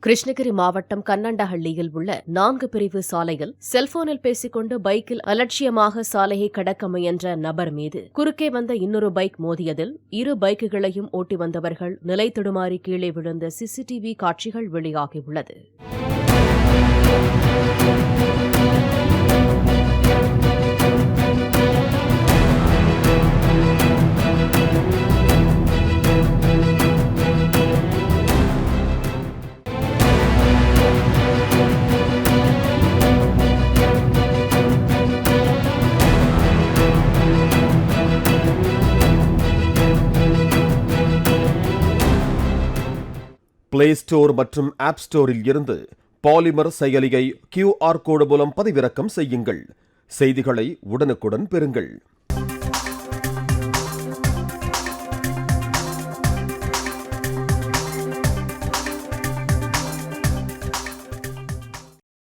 கிருஷ்ணகிரி மாவட்டம் கண்ணண்டஹள்ளியில் உள்ள 4 பிரிவு சாலையில் செல்போனில் பேசிக்கொண்டு பைக்கில் அலட்சியமாக சாலையை கடக்க முயன்ற நபர் மீது குறுக்கே வந்த இன்னொரு பைக் மோதியதில் இரு பைக்குகளையும் ஓட்டி வந்தவர்கள் நிலை தடுமாறி கீழே விழுந்த சிசிடிவி காட்சிகள் வெளியாகியுள்ளது. பிளே ஸ்டோர் மற்றும் ஆப் ஸ்டோரில் இருந்து பாலிமர் செயலியை QR கோடு மூலம் பதிவிறக்கம் செய்யுங்கள். செய்திகளை உடனுக்குடன் பெறுங்கள்.